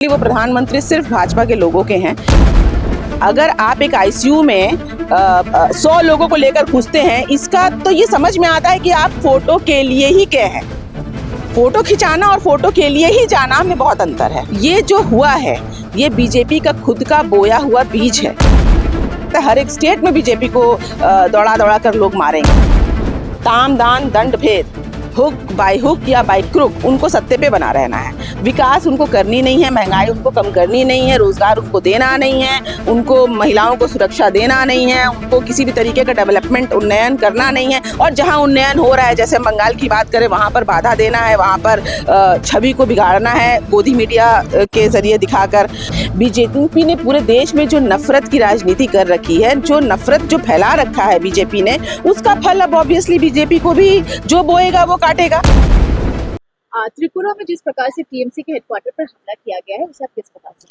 वो प्रधानमंत्री सिर्फ भाजपा के लोगों के हैं। अगर आप एक आईसीयू में 100 लोगों को लेकर घुसते हैं, इसका तो ये समझ में आता है कि आप फोटो के लिए ही गए हैं। फोटो खिंचाना और फोटो के लिए ही जाना में बहुत अंतर है। ये जो हुआ है, ये बीजेपी का खुद का बोया हुआ बीज है। हर एक स्टेट में बीजेपी को दौड़ा दौड़ा कर लोग मारेंगे। ताम दान दंड भेद, हुक बाय हुक या बाय क्रुक, उनको सत्ते पे बना रहना है। विकास उनको करनी नहीं है, महंगाई उनको कम करनी नहीं है, रोजगार उनको देना नहीं है, उनको महिलाओं को सुरक्षा देना नहीं है, उनको किसी भी तरीके का डेवलपमेंट उन्नयन करना नहीं है। और जहां उन्नयन हो रहा है, जैसे बंगाल की बात करें, वहां पर बाधा देना है, वहां पर छवि को बिगाड़ना है गोदी मीडिया के जरिए दिखाकर। बीजेपी ने पूरे देश में जो नफरत की राजनीति कर रखी है, जो नफरत जो फैला रखा है बीजेपी ने, उसका फल अब ऑब्वियसली बीजेपी को भी जो बोएगा वो काटेगा। त्रिपुरा में जिस प्रकार से टीएमसी के हेडक्वार्टर पर हमला किया गया है, उसे आप किस प्रकार से?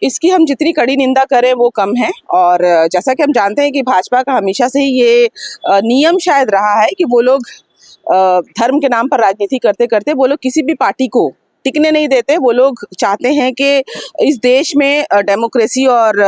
इसकी हम जितनी कड़ी निंदा करें वो कम है। और जैसा कि हम जानते हैं कि भाजपा का हमेशा से ही ये नियम शायद रहा है कि वो लोग धर्म के नाम पर राजनीति करते करते वो लोग किसी भी पार्टी को टिकने नहीं देते। वो लोग चाहते हैं कि इस देश में डेमोक्रेसी और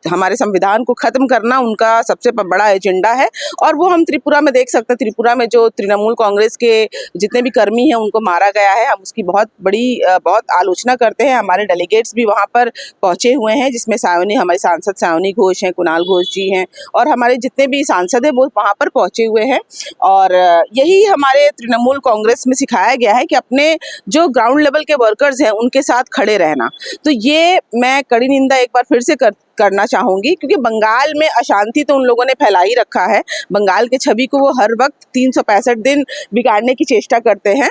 हमारे संविधान को ख़त्म करना उनका सबसे बड़ा एजेंडा है। और वो हम त्रिपुरा में देख सकते हैं। त्रिपुरा में जो तृणमूल कांग्रेस के जितने भी कर्मी हैं उनको मारा गया है, हम उसकी बहुत आलोचना करते हैं। हमारे डेलीगेट्स भी वहाँ पर पहुँचे हुए हैं, जिसमें हमारे सांसद सायोनी घोष हैं, कुणाल घोष जी हैं, और हमारे जितने भी सांसद हैं वो वहाँ पर पहुँचे हुए हैं। और यही हमारे तृणमूल कांग्रेस में सिखाया गया है कि अपने जो ग्राउंड लेवल के वर्कर्स हैं उनके साथ खड़े रहना। तो ये मैं कड़ी निंदा एक बार फिर से करना चाहूँगी, क्योंकि बंगाल में अशांति तो उन लोगों ने फैला ही रखा है। बंगाल के छवि को वो हर वक्त 365 दिन बिगाड़ने की चेष्टा करते हैं।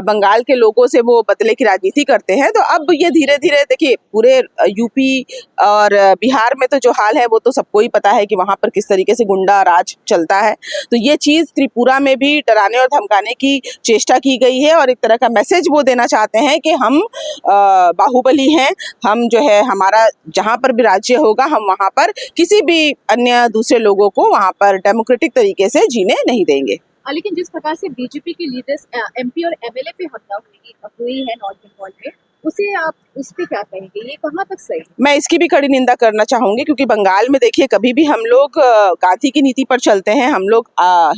बंगाल के लोगों से वो बदले की राजनीति करते हैं। तो अब ये धीरे धीरे देखिए, पूरे यूपी और बिहार में तो जो हाल है वो तो सबको ही पता है कि वहाँ पर किस तरीके से गुंडा राज चलता है। तो ये चीज़ त्रिपुरा में भी डराने और धमकाने की चेष्टा की गई है, और एक तरह का मैसेज वो देना चाहते हैं कि हम बाहुबली हैं, हम जो है हमारा जहाँ पर भी राज्य होगा हम वहाँ पर किसी भी अन्य दूसरे लोगों को वहाँ पर डेमोक्रेटिक तरीके से जीने नहीं देंगे। लेकिन जिस प्रकार से बीजेपी के लीडर्स एमपी और एमएलए पे हमला हुई है नॉर्थ बंगाल में, उसे आप उस पर क्या कहेंगे? ये कहाँ तक सही? मैं इसकी भी कड़ी निंदा करना चाहूँगी, क्योंकि बंगाल में देखिए कभी भी हम लोग गांधी की नीति पर चलते हैं, हम लोग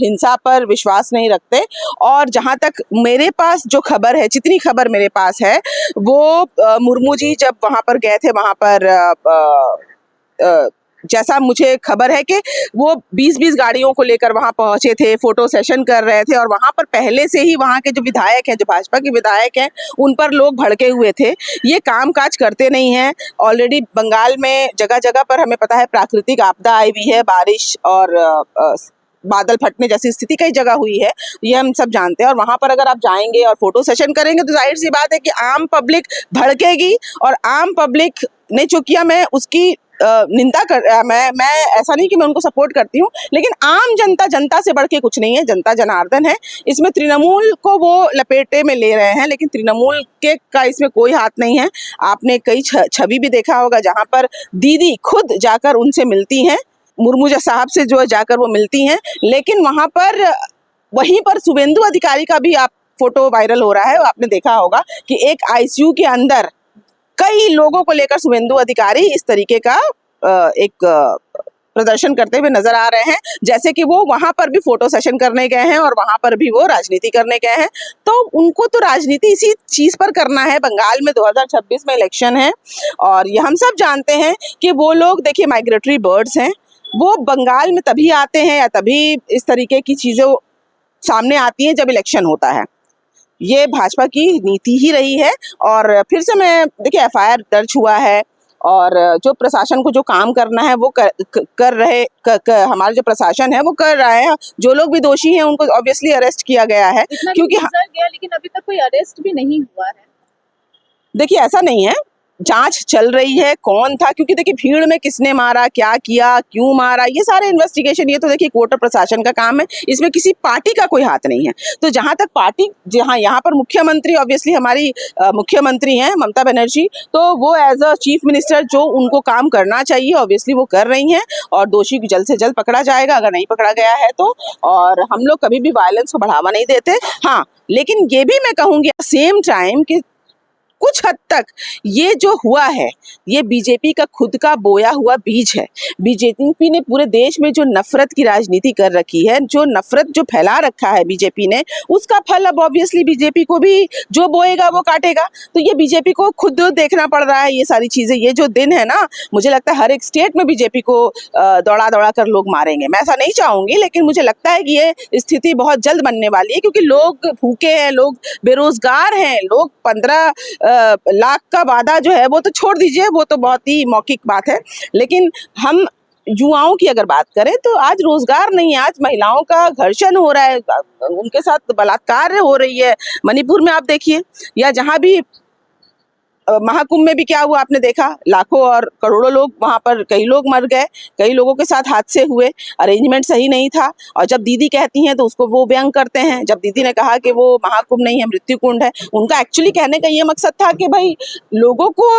हिंसा पर विश्वास नहीं रखते। और जहाँ तक मेरे पास जो खबर है, जितनी खबर मेरे पास है, वो मुर्मू जी जब वहाँ पर गए थे, वहाँ पर जैसा मुझे खबर है कि वो 20-20 गाड़ियों को लेकर वहाँ पहुँचे थे, फोटो सेशन कर रहे थे, और वहाँ पर पहले से ही वहाँ के जो विधायक हैं, जो भाजपा के विधायक हैं, उन पर लोग भड़के हुए थे। ये काम काज करते नहीं हैं। ऑलरेडी बंगाल में जगह जगह पर हमें पता है प्राकृतिक आपदा आई हुई है, बारिश और बादल फटने जैसी स्थिति कई जगह हुई है, ये हम सब जानते हैं। और वहाँ पर अगर आप जाएंगे और फोटो सेशन करेंगे तो जाहिर सी बात है कि आम पब्लिक भड़केगी। और आम पब्लिक ने जो किया, मैं उसकी निंदा मैं ऐसा नहीं कि मैं उनको सपोर्ट करती हूँ, लेकिन आम जनता से बढ़ के कुछ नहीं है। जनता जनार्दन है। इसमें तृणमूल को वो लपेटे में ले रहे हैं, लेकिन तृणमूल का इसमें कोई हाथ नहीं है। आपने कई छवि भी देखा होगा जहाँ पर दीदी खुद जाकर उनसे मिलती हैं, मुर्मू साहब से जो जाकर वो मिलती हैं, लेकिन वहाँ पर वहीं पर शुभेंदु अधिकारी का भी आप फोटो वायरल हो रहा है। आपने देखा होगा कि एक आईसीयू के अंदर कई लोगों को लेकर शुभेंदु अधिकारी इस तरीके का एक प्रदर्शन करते हुए नजर आ रहे हैं, जैसे कि वो वहां पर भी फोटो सेशन करने गए हैं और वहां पर भी वो राजनीति करने गए हैं। तो उनको तो राजनीति इसी चीज पर करना है। बंगाल में 2026 में इलेक्शन है, और ये हम सब जानते हैं कि वो लोग देखिए माइग्रेटरी बर्ड्स हैं। वो बंगाल में तभी आते हैं या तभी इस तरीके की चीजें सामने आती हैं जब इलेक्शन होता है। ये भाजपा की नीति ही रही है। और फिर से मैं देखिए एफआईआर दर्ज हुआ है, और जो प्रशासन को जो काम करना है वो हमारा जो प्रशासन है वो कर रहा है। जो लोग भी दोषी हैं उनको ऑब्वियसली अरेस्ट किया गया है, क्योंकि लेकिन अभी तक कोई अरेस्ट भी नहीं हुआ है। देखिए ऐसा नहीं है, जांच चल रही है कौन था, क्योंकि देखिए भीड़ में किसने मारा, क्या किया, क्यों मारा, ये सारे इन्वेस्टिगेशन ये तो देखिए कोर्ट और प्रशासन का काम है। इसमें किसी पार्टी का कोई हाथ नहीं है। तो जहां तक पार्टी, यहाँ पर मुख्यमंत्री ऑब्वियसली हमारी मुख्यमंत्री हैं ममता बनर्जी, तो वो एज अ चीफ मिनिस्टर जो उनको काम करना चाहिए ऑब्वियसली वो कर रही हैं, और दोषी को जल्द से जल्द पकड़ा जाएगा अगर नहीं पकड़ा गया है तो। और हम लोग कभी भी वायलेंस को बढ़ावा नहीं देते। हाँ, लेकिन ये भी मैं कहूँगी सेम टाइम कि कुछ हद तक ये जो हुआ है ये बीजेपी का खुद का बोया हुआ बीज है। बीजेपी ने पूरे देश में जो नफरत की राजनीति कर रखी है, जो नफरत जो फैला रखा है बीजेपी ने, उसका फल अब ऑब्वियसली बीजेपी को भी जो बोएगा वो काटेगा। तो ये बीजेपी को खुद देखना पड़ रहा है ये सारी चीजें। ये जो दिन है ना, मुझे लगता है हर एक स्टेट में बीजेपी को दौड़ा दौड़ा कर लोग मारेंगे। मैं ऐसा नहीं चाहूंगी, लेकिन मुझे लगता है कि ये स्थिति बहुत जल्द बनने वाली है, क्योंकि लोग भूखे हैं, लोग बेरोजगार हैं, लोग 15 लाख का वादा जो है वो तो छोड़ दीजिए, वो तो बहुत ही मौखिक बात है। लेकिन हम युवाओं की अगर बात करें तो आज रोजगार नहीं है, आज महिलाओं का घर्षण हो रहा है, उनके साथ बलात्कार हो रही है। मणिपुर में आप देखिए, या जहाँ भी महाकुंभ में भी क्या हुआ आपने देखा, लाखों और करोड़ों लोग वहां पर, कई लोग मर गए, कई लोगों के साथ हादसे हुए, अरेंजमेंट सही नहीं था। और जब दीदी कहती हैं तो उसको वो व्यंग करते हैं। जब दीदी ने कहा कि वो महाकुंभ नहीं है, मृत्यु कुंड है, उनका एक्चुअली कहने का ये मकसद था कि भाई लोगों को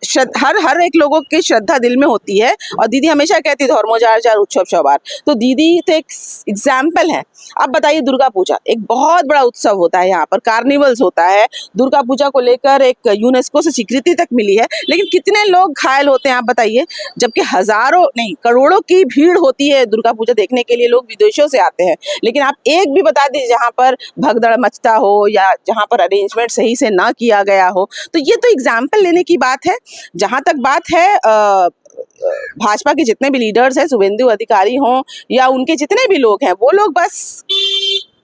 हर एक लोगों की श्रद्धा दिल में होती है, और दीदी हमेशा कहती धर्मो जार जार उत्सव सवार। तो दीदी तो एक एग्जाम्पल है। अब बताइए, दुर्गा पूजा एक बहुत बड़ा उत्सव होता है, यहाँ पर कार्निवल्स होता है, दुर्गा पूजा को लेकर एक यूनेस्को से स्वीकृति तक मिली है, लेकिन कितने लोग घायल होते हैं आप बताइए, जबकि हजारों नहीं करोड़ों की भीड़ होती है दुर्गा पूजा देखने के लिए, लोग विदेशों से आते हैं। लेकिन आप एक भी बता दीजिए जहाँ पर भगदड़ मचता हो या जहाँ पर अरेंजमेंट सही से ना किया गया हो। तो ये तो एग्जाम्पल लेने की बात है। जहां तक बात है भाजपा के जितने भी लीडर्स हैं, शुभेंदु अधिकारी हों या उनके जितने भी लोग हैं, वो लोग बस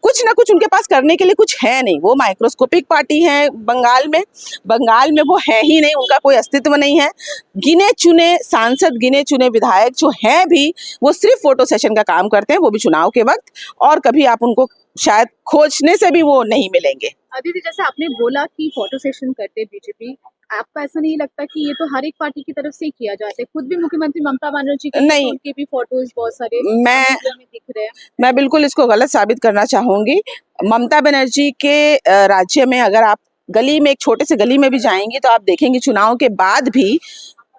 कुछ ना कुछ उनके पास करने के लिए कुछ है नहीं। वो माइक्रोस्कोपिक पार्टी है बंगाल में वो है ही नहीं, उनका कोई अस्तित्व नहीं है। गिने चुने सांसद, गिने चुने विधायक जो हैं भी, वो सिर्फ फोटो सेशन का काम करते हैं, वो भी चुनाव के वक्त, और कभी आप उनको शायद खोजने से भी वो नहीं मिलेंगे। दीदी, जैसे आपने बोला कि फोटो सेशन करते बीजेपी, आपको ऐसा नहीं लगता कि ये तो हर एक पार्टी की तरफ से ही किया जाता है? खुद भी मुख्यमंत्री ममता बनर्जी के नहीं, उनके भी फोटोज बहुत सारे मैं दिख रहे हैं। मैं बिल्कुल इसको गलत साबित करना चाहूंगी। ममता बनर्जी के राज्य में अगर आप गली में, एक छोटे से गली में भी जाएंगे तो आप देखेंगे चुनाव के बाद भी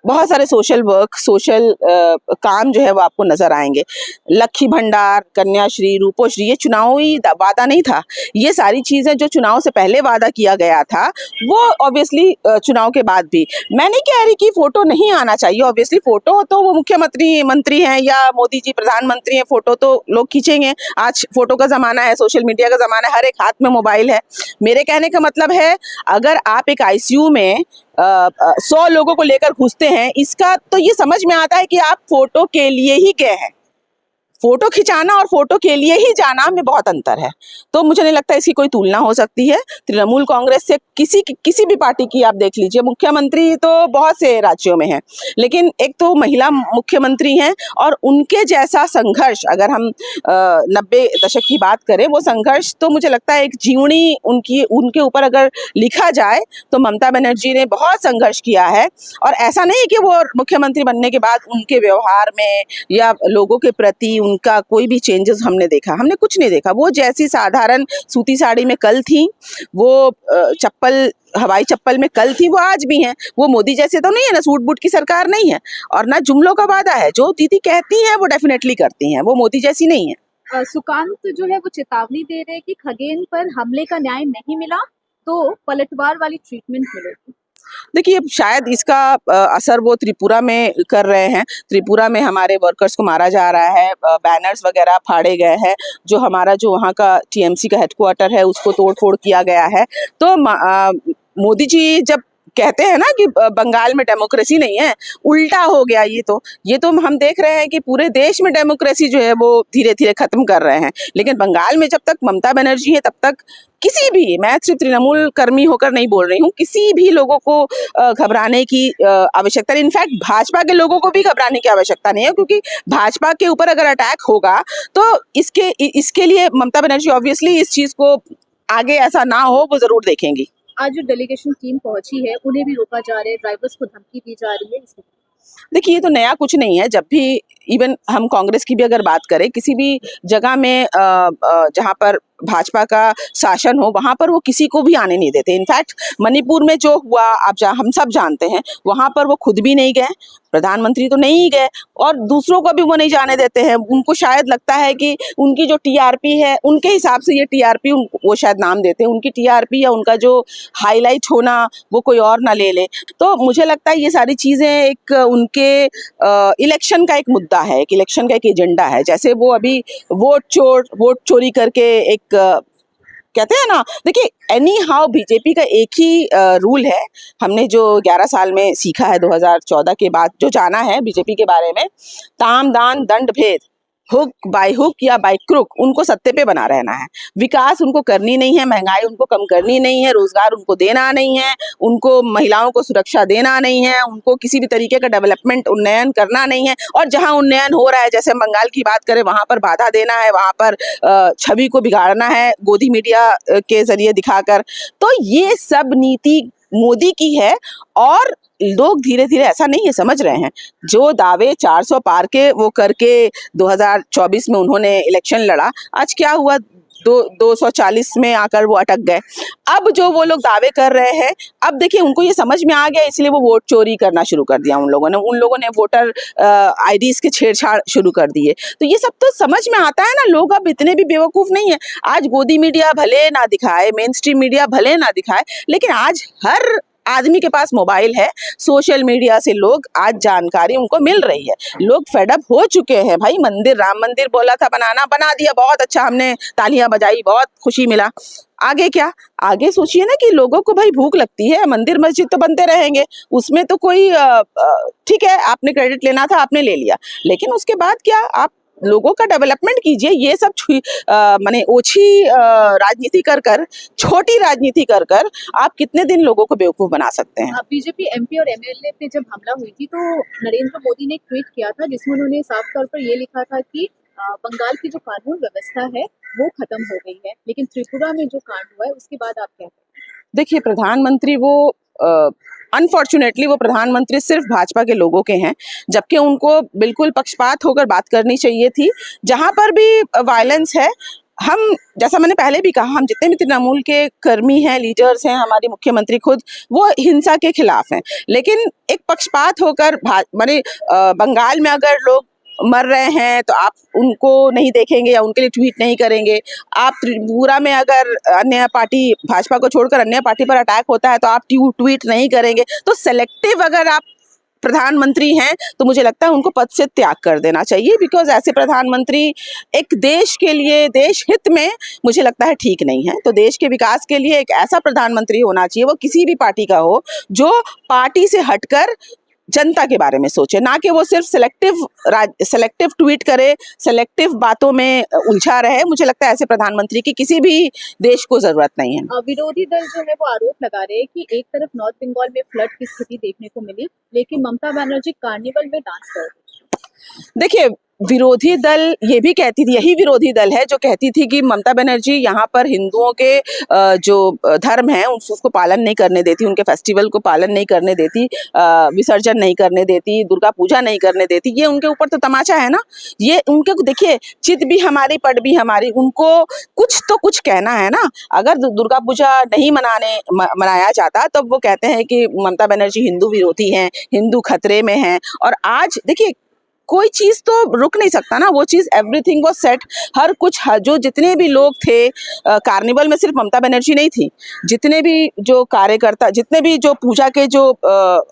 बहुत सारे सोशल वर्क, सोशल काम जो है वो आपको नजर आएंगे। लक्ष्मी भंडार, कन्याश्री, रूपोश्री, ये चुनावी वादा नहीं था। ये सारी चीजें जो चुनाव से पहले वादा किया गया था, वो ऑब्वियसली चुनाव के बाद भी। मैं नहीं कह रही कि फोटो नहीं आना चाहिए, ऑब्वियसली फोटो तो वो मंत्री हैं या मोदी जी प्रधानमंत्री हैं, फोटो तो लोग खींचेंगे। आज फोटो का जमाना है, सोशल मीडिया का जमाना है, हर एक हाथ में मोबाइल है। मेरे कहने का मतलब है, अगर आप एक आईसीयू में 100 लोगों को लेकर घुसते हैं, इसका तो ये समझ में आता है कि आप फोटो के लिए ही गए हैं। फोटो खिंचाना और फोटो के लिए ही जाना में बहुत अंतर है। तो मुझे नहीं लगता इसकी कोई तुलना हो सकती है तृणमूल कांग्रेस से। किसी भी पार्टी की आप देख लीजिए, मुख्यमंत्री तो बहुत से राज्यों में है, लेकिन एक तो महिला मुख्यमंत्री हैं, और उनके जैसा संघर्ष, अगर हम 90 दशक की बात करें, वो संघर्ष तो मुझे लगता है एक जीवनी उनके ऊपर अगर लिखा जाए तो ममता बनर्जी ने बहुत संघर्ष किया है। और ऐसा नहीं कि वो मुख्यमंत्री बनने के बाद उनके व्यवहार में या लोगों के प्रति उनका कोई भी चेंजेस हमने कुछ नहीं देखा। वो जैसी साधारण सूती साड़ी में कल थी, वो हवाई चप्पल में कल थी, वो आज भी हैं। वो मोदी जैसे तो नहीं है ना, सूट बूट की सरकार नहीं है, और ना जुमलों का वादा है। जो दीदी कहती हैं वो डेफिनेटली करती हैं, वो मोदी जैसी नहीं है। सुकांत जो है वो चेतावनी दे रहे हैं कि खगेन पर हमले का न्याय नहीं मिला तो पलटवार वाली ट्रीटमेंट मिलेगी। देखिए, शायद इसका असर वो त्रिपुरा में कर रहे हैं। त्रिपुरा में हमारे वर्कर्स को मारा जा रहा है, बैनर्स वगैरह फाड़े गए हैं, जो हमारा जो वहाँ का टीएमसी का हेडक्वार्टर है उसको तोड़ फोड़ किया गया है। तो मोदी जी जब कहते हैं ना कि बंगाल में डेमोक्रेसी नहीं है, उल्टा हो गया। ये तो हम देख रहे हैं कि पूरे देश में डेमोक्रेसी जो है वो धीरे धीरे खत्म कर रहे हैं। लेकिन बंगाल में जब तक ममता बनर्जी है, तब तक किसी भी, मैं सिर्फ तृणमूल कर्मी होकर नहीं बोल रही हूँ, किसी भी लोगों को घबराने की आवश्यकता नहीं। इनफैक्ट भाजपा के लोगों को भी घबराने की आवश्यकता नहीं है, क्योंकि भाजपा के ऊपर अगर अटैक होगा तो इसके लिए ममता बनर्जी ऑब्वियसली इस चीज को आगे ऐसा ना हो वो जरूर देखेंगी। आज जो डेलीगेशन टीम पहुंची है उन्हें भी रोका जा रहा है, ड्राइवर्स को धमकी दी जा रही है। देखिए, ये तो नया कुछ नहीं है। जब भी इवन हम कांग्रेस की भी अगर बात करें, किसी भी जगह में जहाँ पर भाजपा का शासन हो वहाँ पर वो किसी को भी आने नहीं देते। इनफैक्ट मणिपुर में जो हुआ हम सब जानते हैं, वहाँ पर वो खुद भी नहीं गए, प्रधानमंत्री तो नहीं गए और दूसरों को भी वो नहीं जाने देते हैं। उनको शायद लगता है कि उनकी जो टीआरपी है, उनके हिसाब से ये टीआरपी वो शायद नाम देते हैं, उनकी टीआरपी या उनका जो हाईलाइट होना वो कोई और ना ले ले। तो मुझे लगता है ये सारी चीज़ें एक उनके इलेक्शन का एक मुद्दा है, एक इलेक्शन का एक एजेंडा है। जैसे वो अभी वोट चोरी करके एक कहते हैं ना, देखिए एनी हाउ बीजेपी का एक ही रूल है, हमने जो 11 साल में सीखा है 2014 के बाद जो जाना है बीजेपी के बारे में, ताम दान दंड भेद, हुक बाय हुक या बाय क्रुक उनको सत्ते पे बना रहना है। विकास उनको करनी नहीं है, महंगाई उनको कम करनी नहीं है, रोजगार उनको देना नहीं है, उनको महिलाओं को सुरक्षा देना नहीं है, उनको किसी भी तरीके का डेवलपमेंट उन्नयन करना नहीं है। और जहां उन्नयन हो रहा है, जैसे बंगाल की बात करें, वहां पर बाधा देना है, वहां पर छवि को बिगाड़ना है गोदी मीडिया के जरिए दिखाकर। तो ये सब नीति मोदी की है और लोग धीरे धीरे ऐसा नहीं है समझ रहे हैं। जो दावे 400 पार के वो करके 2024 में उन्होंने इलेक्शन लड़ा, आज क्या हुआ, 240 में आकर वो अटक गए। अब जो वो लोग दावे कर रहे हैं, अब देखिए उनको ये समझ में आ गया, इसलिए वो वोट चोरी करना शुरू कर दिया उन लोगों ने वोटर आईडीज के छेड़छाड़ शुरू कर दिए। तो ये सब तो समझ में आता है ना, लोग अब इतने भी बेवकूफ नहीं है। आज गोदी मीडिया भले ना दिखाए, मेन स्ट्रीम मीडिया भले ना दिखाए, लेकिन आज हर आदमी के पास मोबाइल है, सोशल मीडिया से लोग आज जानकारी उनको मिल रही है। लोग फेडअप हो चुके हैं भाई। राम मंदिर बोला था बनाना, बना दिया, बहुत अच्छा, हमने तालियां बजाई, बहुत खुशी मिला। आगे क्या, आगे सोचिए ना कि लोगों को भाई भूख लगती है, मंदिर मस्जिद तो बनते रहेंगे, उसमें तो कोई ठीक है, आपने क्रेडिट लेना था आपने ले लिया, लेकिन उसके बाद क्या, आप लोगों का डेवलपमेंट कीजिए। ये सब माने ओछी राजनीति कर छोटी राजनीति कर आप कितने दिन लोगों को बेवकूफ बना सकते हैं। बीजेपी एमपी और एमएलए पे जब हमला हुई थी तो नरेंद्र मोदी ने एक ट्वीट किया था जिसमें उन्होंने साफ तौर पर ये लिखा था कि बंगाल की जो कानून व्यवस्था है वो खत्म हो गई है, लेकिन त्रिपुरा में जो कांड हुआ है उसके बाद आप क्या कहें? देखिए, प्रधानमंत्री वो अनफॉर्चुनेटली वो प्रधानमंत्री सिर्फ भाजपा के लोगों के हैं, जबकि उनको बिल्कुल पक्षपात होकर बात करनी चाहिए थी। जहां पर भी वायलेंस है, हम, जैसा मैंने पहले भी कहा, हम जितने भी तृणमूल के कर्मी हैं, लीडर्स हैं, हमारे मुख्यमंत्री खुद, वो हिंसा के खिलाफ हैं। लेकिन एक पक्षपात होकर माने बंगाल में अगर लोग मर रहे हैं तो आप उनको नहीं देखेंगे या उनके लिए ट्वीट नहीं करेंगे। आप त्रिपुरा में अगर अन्य पार्टी, भाजपा को छोड़कर अन्य पार्टी पर अटैक होता है तो आप ट्वीट नहीं करेंगे। तो सेलेक्टिव अगर आप प्रधानमंत्री हैं तो मुझे लगता है उनको पद से त्याग कर देना चाहिए, बिकॉज ऐसे प्रधानमंत्री एक देश के लिए, देश हित में मुझे लगता है ठीक नहीं है। तो देश के विकास के लिए एक ऐसा प्रधानमंत्री होना चाहिए, वो किसी भी पार्टी का हो, जो पार्टी से हटकर जनता के बारे में सोचे, ना कि वो सिर्फ सेलेक्टिव ट्वीट करे, सेलेक्टिव बातों में उलझा रहे। मुझे लगता है ऐसे प्रधानमंत्री की किसी भी देश को जरूरत नहीं है। विरोधी दल जो है वो आरोप लगा रहे हैं कि एक तरफ नॉर्थ बंगाल में फ्लड की स्थिति देखने को मिली, लेकिन ममता बनर्जी कार्निवल में डांस कर रही। देखिए, विरोधी दल ये भी कहती थी, यही विरोधी दल है जो कहती थी कि ममता बनर्जी यहाँ पर हिंदुओं के जो धर्म है उसको पालन नहीं करने देती, उनके फेस्टिवल को पालन नहीं करने देती, विसर्जन नहीं करने देती, दुर्गा पूजा नहीं करने देती। ये उनके ऊपर तो तमाचा है ना। ये उनके, देखिए, चित भी हमारी पट भी हमारी, उनको कुछ तो कुछ कहना है ना। अगर दुर्गा पूजा नहीं मनाया जाता तो वो कहते हैं कि ममता बनर्जी हिंदू विरोधी हैं, हिंदू खतरे में हैं। और आज देखिए, कोई चीज तो रुक नहीं सकता ना, वो चीज एवरीथिंग वाज सेट। हर कुछ, जो जितने भी लोग थे कार्निवल में, सिर्फ ममता बनर्जी नहीं थी, जितने भी जो कार्यकर्ता, जितने भी जो पूजा के जो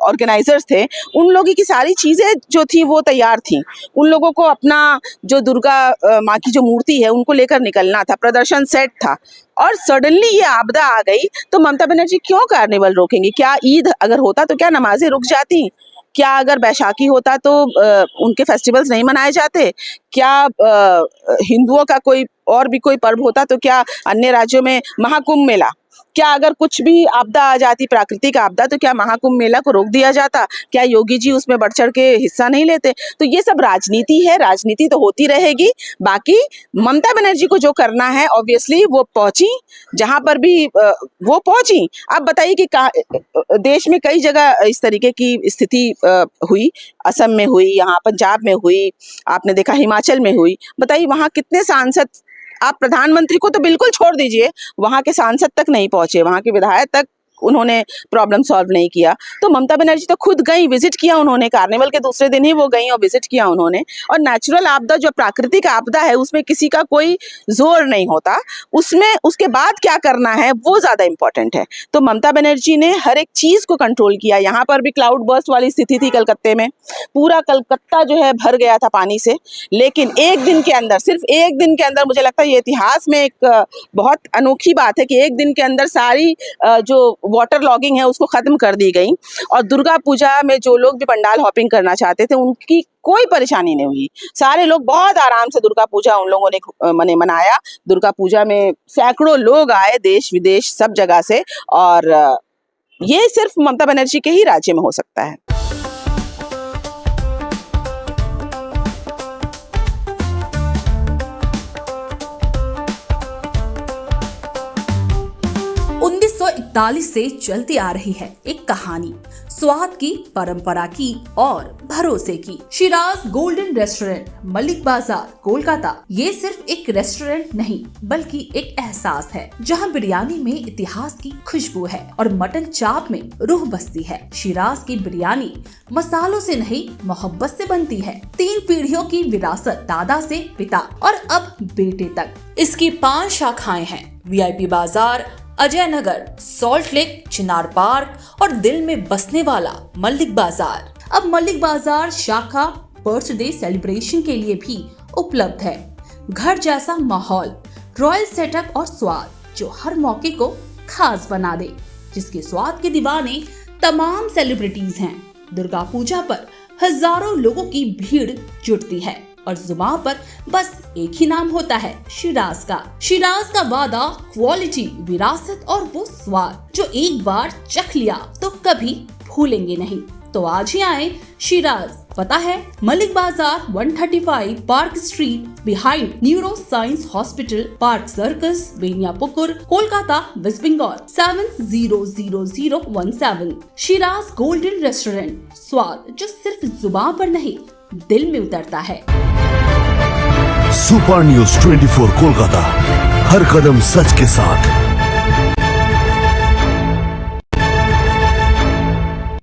ऑर्गेनाइजर्स थे, उन लोगों की सारी चीजें जो थी वो तैयार थी। उन लोगों को अपना जो दुर्गा माँ की जो मूर्ति है उनको लेकर निकलना था, प्रदर्शन सेट था। और सडनली ये आपदा आ गई तो ममता बनर्जी क्यों कार्निवल रोकेंगी? क्या ईद अगर होता तो क्या नमाजें रुक जाती? क्या अगर बैसाखी होता तो उनके फेस्टिवल्स नहीं मनाए जाते? क्या हिंदुओं का कोई और भी कोई पर्व होता तो क्या अन्य राज्यों में महाकुंभ मेला क्या अगर कुछ भी आपदा आ जाती, प्राकृतिक आपदा, तो क्या महाकुंभ मेला को रोक दिया जाता? क्या योगी जी उसमें बढ़ चढ़ के हिस्सा नहीं लेते? तो ये सब राजनीति है, राजनीति तो होती रहेगी। बाकी ममता बनर्जी को जो करना है ऑब्वियसली वो पहुंची, जहां पर भी वो पहुंची। आप बताइए कि देश में कई जगह इस तरीके की स्थिति हुई, असम में हुई, यहाँ पंजाब में हुई, आपने देखा हिमाचल में हुई। बताइए वहाँ कितने सांसद, आप प्रधानमंत्री को तो बिल्कुल छोड़ दीजिए, वहाँ के सांसद तक नहीं पहुंचे, वहाँ के विधायक तक उन्होंने प्रॉब्लम सॉल्व नहीं किया। तो ममता बनर्जी तो खुद गई, विजिट किया उन्होंने, कार्निवल के दूसरे दिन ही वो गई और विजिट किया उन्होंने। और नेचुरल आपदा, जो प्राकृतिक आपदा है, उसमें किसी का कोई जोर नहीं होता, उसमें उसके बाद क्या करना है वो ज्यादा इंपॉर्टेंट है। तो ममता बनर्जी ने हर एक चीज को कंट्रोल किया। यहाँ पर भी क्लाउड बर्स्ट वाली स्थिति थी कलकत्ते में, पूरा कलकत्ता जो है भर गया था पानी से, लेकिन एक दिन के अंदर, सिर्फ एक दिन के अंदर, मुझे लगता है ये इतिहास में एक बहुत अनोखी बात है कि एक दिन के अंदर सारी जो वाटर लॉगिंग है उसको खत्म कर दी गई। और दुर्गा पूजा में जो लोग भी पंडाल हॉपिंग करना चाहते थे उनकी कोई परेशानी नहीं हुई। सारे लोग बहुत आराम से दुर्गा पूजा उन लोगों ने मनाया। दुर्गा पूजा में सैकड़ों लोग आए, देश विदेश सब जगह से, और ये सिर्फ ममता बनर्जी के ही राज्य में हो सकता है। से चलती आ रही है एक कहानी, स्वाद की, परंपरा की और भरोसे की। शिराज गोल्डन रेस्टोरेंट, मलिक बाजार, कोलकाता। ये सिर्फ एक रेस्टोरेंट नहीं बल्कि एक एहसास है, जहां बिरयानी में इतिहास की खुशबू है और मटन चाप में रूह बसती है। शिराज की बिरयानी मसालों से नहीं, मोहब्बत से बनती है। 3 पीढ़ियों की विरासत, दादा से पिता और अब बेटे तक। इसकी 5 शाखाएं हैं, VIP बाजार, अजय नगर, सॉल्ट लेक, चिनार पार्क और दिल में बसने वाला मलिक बाजार। अब मलिक बाजार शाखा बर्थडे सेलिब्रेशन के लिए भी उपलब्ध है। घर जैसा माहौल, रॉयल सेटअप और स्वाद जो हर मौके को खास बना दे, जिसके स्वाद के दीवाने तमाम सेलिब्रिटीज हैं। दुर्गा पूजा पर हजारों लोगों की भीड़ जुटती है और जुबान पर बस एक ही नाम होता है, शिराज का। शिराज का वादा, क्वालिटी, विरासत और वो स्वाद जो एक बार चख लिया तो कभी भूलेंगे नहीं। तो आज ही आए शिराज। पता है Malik Bazar, 135 park street, behind neuroscience hospital, park circus, Beniapukur, Kolkata, West Bengal 700017। Shiraz golden restaurant, स्वाद जो सिर्फ जुबान पर नहीं दिल में उतरता है। सुपर न्यूज़ 24 कोलकाता, हर कदम सच के साथ।